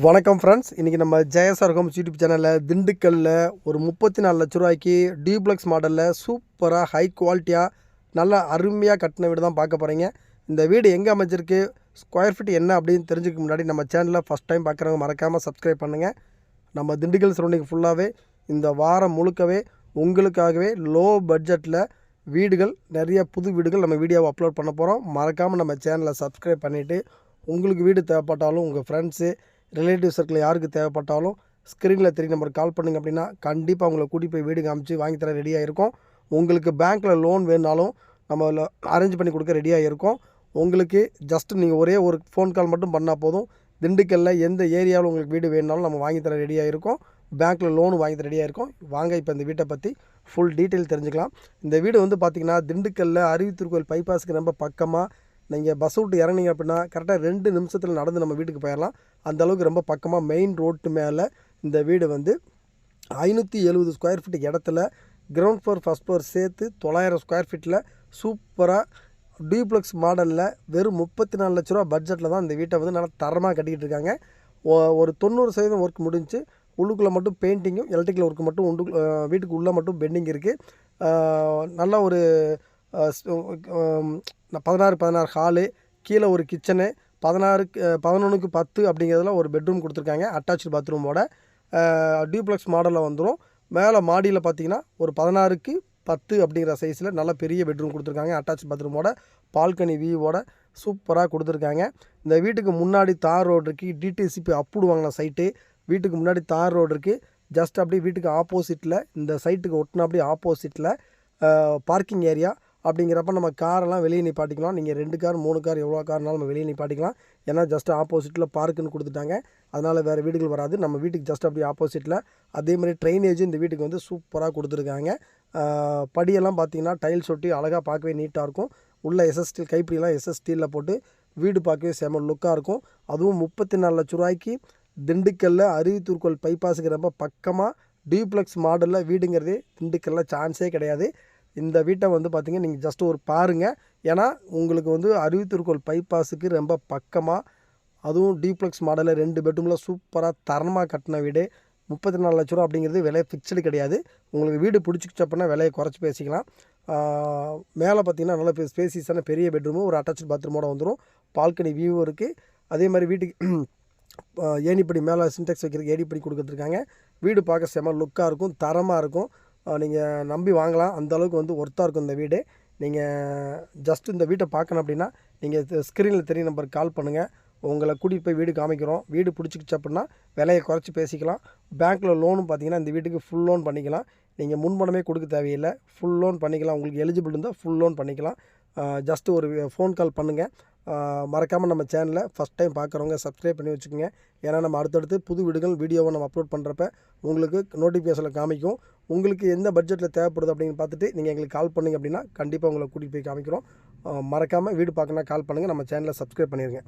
வணக்கம் ஃப்ரெண்ட்ஸ், இன்றைக்கி நம்ம ஜெயசார் ஹோம்ஸ் யூடியூப் சேனலில் திண்டுக்கல்லில் ஒரு 34 லட்ச ரூபாய்க்கு டியூப்ளெக்ஸ் மாடலில் சூப்பராக ஹை குவாலிட்டியாக நல்லா அருமையாக கட்டின வீடு தான் பார்க்க போகிறீங்க. இந்த வீடு எங்கே அமைஞ்சிருக்கு, ஸ்கொயர் ஃபீட் என்ன அப்படின்னு தெரிஞ்சுக்க முன்னாடி நம்ம சேனலில் ஃபஸ்ட் டைம் பார்க்குறவங்க மறக்காமல் சப்ஸ்கிரைப் பண்ணுங்கள். நம்ம திண்டுக்கல் சரௌண்டிங் ஃபுல்லாகவே இந்த வாரம் முழுக்கவே உங்களுக்காகவே லோ பட்ஜெட்டில் வீடுகள், நிறைய புது வீடுகள் நம்ம வீடியோவை அப்லோட் பண்ண போகிறோம். மறக்காமல் நம்ம சேனலை சப்ஸ்கிரைப் பண்ணிவிட்டு உங்களுக்கு வீடு தேவைப்பட்டாலும் உங்கள் ஃப்ரெண்ட்ஸு ரிலேட்டிவ் சர்க்கிள் யாருக்கு தேவைப்பட்டாலும் ஸ்க்ரீனில் 3 நம்பருக்கு கால் பண்ணிங்க அப்படின்னா கண்டிப்பாக உங்களை கூட்டி போய் வீடு காமிச்சு வாங்கி தர ரெடியாக இருக்கும். உங்களுக்கு பேங்க்கில் லோன் வேணுனாலும் நம்ம அரேஞ்ச் பண்ணி கொடுக்க ரெடியாக இருக்கும். உங்களுக்கு ஜஸ்ட்டு நீங்கள் ஒரே ஒரு ஃபோன் கால் மட்டும் பண்ணால் போதும். திண்டுக்கல்லில் எந்த ஏரியாவில் உங்களுக்கு வீடு வேணுனாலும் நம்ம வாங்கி தர ரெடியாக இருக்கும். பேங்க்கில் லோனு வாங்கி தர ரெடியாக இருக்கும். வாங்க இப்போ இந்த வீட்டை பற்றி ஃபுல் டீட்டெயில் தெரிஞ்சுக்கலாம். இந்த வீடு வந்து பார்த்திங்கன்னா திண்டுக்கல்லில் அருவித்தூர் கோயில் பைபாஸுக்கு ரொம்ப பக்கமாக நீங்கள் பஸ் விட்டு இறங்கினீங்க அப்படின்னா கரெக்டாக 2 நிமிஷத்தில் நடந்து நம்ம வீட்டுக்கு போயிடலாம். அந்தளவுக்கு ரொம்ப பக்கமாக மெயின் ரோட்டு மேலே இந்த வீடு வந்து 570 ஸ்கொயர் ஃபீட் இடத்துல கிரவுண்ட் ஃப்ளோர் ஃபஸ்ட் ஃப்ளோர் சேர்த்து 900 ஸ்கொயர் ஃபீட்டில் சூப்பராக டியூப்ளெக்ஸ் மாடலில் வெறும் 34 லட்ச ரூபா பட்ஜெட்டில் தான் இந்த வீட்டை வந்து நல்லா தரமாக கட்டிக்கிட்டு இருக்காங்க. ஒரு 90% ஒர்க் முடிஞ்சு உள்ளுக்குள்ளே மட்டும் பெயிண்டிங்கும் எலக்ட்ரிக்கல் ஒர்க்கு மட்டும் வீட்டுக்கு உள்ளே மட்டும் பெண்டிங் இருக்குது. நல்லா ஒரு 16 ஹாலு, கீழே ஒரு கிச்சனு, 11க்கு 10 அப்படிங்கிறதுல ஒரு பெட்ரூம் கொடுத்துருக்காங்க அட்டாச்சு பாத்ரூமோட. டியூப்ளெக்ஸ் மாடலில் வந்துடும். மேலே மாடியில் பார்த்தீங்கன்னா ஒரு 16க்கு 10 அப்படிங்கிற சைஸில் நல்ல பெரிய பெட்ரூம் கொடுத்துருக்காங்க அட்டாச் பாத்ரூமோட. பால்கனி வியூவோட சூப்பராக கொடுத்துருக்காங்க. இந்த வீட்டுக்கு முன்னாடி தார் ரோடு இருக்குது. டிடிசிபி அப்ரூவ் வாங்கின சைட்டு. வீட்டுக்கு முன்னாடி தார் ரோடு இருக்குது. ஜஸ்ட் அப்படியே வீட்டுக்கு ஆப்போசிட்டில் இந்த சைட்டுக்கு ஒட்டின அப்படியே ஆப்போசிட்டில் பார்க்கிங் ஏரியா. அப்படிங்கிறப்ப நம்ம காரெல்லாம் வெளியே நிப்பாட்டிக்கலாம். நீங்கள் 2 கார் 3 கார் எவ்வளோ கார்னாலும் நம்ம வெளியே நிப்பாட்டிக்கலாம். ஏன்னா ஜஸ்ட் ஆப்போசிட்டில் பார்க்குன்னு கொடுத்துட்டாங்க. அதனால் வேறு வீடுகள் வராது. நம்ம வீட்டுக்கு ஜஸ்ட் அப்படியே ஆப்போசிட்டில். அதே மாதிரி ட்ரைனேஜ் இந்த வீட்டுக்கு வந்து சூப்பராக கொடுத்துருக்காங்க. படியெல்லாம் பார்த்தீங்கன்னா டைல்ஸ் ஒட்டி அழகாக பார்க்கவே நீட்டாக இருக்கும். உள்ள எஸ்எஸ்டி கைப்பிடிலாம் எஸ்எஸ்டியில் போட்டு வீடு பார்க்கவே செம லுக்காக இருக்கும். அதுவும் 34 லட்ச ரூபாய்க்கு திண்டுக்கல்லில் அருவித்தூர் கோயில் பைபாஸுக்கு ரொம்ப பக்கமாக டியூப்ளெக்ஸ் மாடலில் வீடுங்கிறதே திண்டுக்கல்லில் சான்ஸே கிடையாது. இந்த வீட்டை வந்து பார்த்திங்க நீங்கள் ஜஸ்ட் ஒரு பாருங்கள். ஏன்னா உங்களுக்கு வந்து அருவித்தூர் கோயில் பைபாஸுக்கு ரொம்ப பக்கமாக, அதுவும் டியூப்ளெக்ஸ் மாடலில் 2 பெட்ரூமில் சூப்பராக தரமாக கட்டின வீடு. 34 லட்ச ரூபா அப்படிங்கிறது விலை ஃபிக்ஸ்டு கிடையாது. உங்களுக்கு வீடு பிடிச்சிக்கிச்சு அப்படின்னா விலையை குறைச்சி பேசிக்கலாம். மேலே பார்த்திங்கன்னா நல்ல ஸ்பேசியஸான பெரிய பெட்ரூமு, ஒரு அட்டாச்சு பாத்ரூமோடு வந்துடும். பால்கனி வியூ இருக்குது. அதே மாதிரி வீட்டுக்கு ஏணிப்படி மேலே சின்டெக்ஸ் வைக்கிறதுக்கு ஏணிப்படி கொடுத்துருக்காங்க. வீடு பார்க்க செம லுக்காக இருக்கும், தரமாக இருக்கும். நீங்கள் நம்பி வாங்கலாம். அந்தளவுக்கு வந்து ஒர்த்தாக இருக்கும் இந்த வீடு. நீங்கள் ஜஸ்ட் இந்த வீட்டை பார்க்கணும் அப்படின்னா நீங்கள் ஸ்க்ரீனில் 3 நம்பருக்கு கால் பண்ணுங்கள். உங்களை கூட்டிகிட்டு போய் வீடு காமிக்கிறோம். வீடு பிடிச்சிக்கிச்சு அப்படின்னா விலையை குறைச்சி பேசிக்கலாம். பேங்க்கில் லோனும் பார்த்தீங்கன்னா இந்த வீட்டுக்கு ஃபுல் லோன் பண்ணிக்கலாம். நீங்கள் முன்பணமே கொடுக்க தேவையில்லை, ஃபுல் லோன் பண்ணிக்கலாம். உங்களுக்கு எலிஜிபிள் இருந்தால் ஃபுல் லோன் பண்ணிக்கலாம். ஜஸ்ட்டு ஒரு ஃபோன் கால் பண்ணுங்கள். மறக்காமல் நம்ம சேனலை ஃபஸ்ட் டைம் பார்க்குறவங்க சப்ஸ்கிரைப் பண்ணி வச்சுக்கோங்க. ஏன்னா நம்ம அடுத்தடுத்து புது வீடுகள் வீடியோவை நம்ம அப்லோட் பண்ணுறப்ப உங்களுக்கு நோட்டிஃபிகேஷனில் காமிக்கும். உங்களுக்கு எந்த பட்ஜெட்டில் தேவைப்படுது அப்படின்னு பார்த்துட்டு நீங்கள் எங்களுக்கு கால் பண்ணிங்க அப்படின்னா கண்டிப்பாக உங்களை கூட்டிகிட்டு போய் காமிக்கிறோம். மறக்காமல் வீடு பார்க்கணுன்னா கால் பண்ணுங்கள். நம்ம சேனலை சப்ஸ்கிரைப் பண்ணிடுங்க.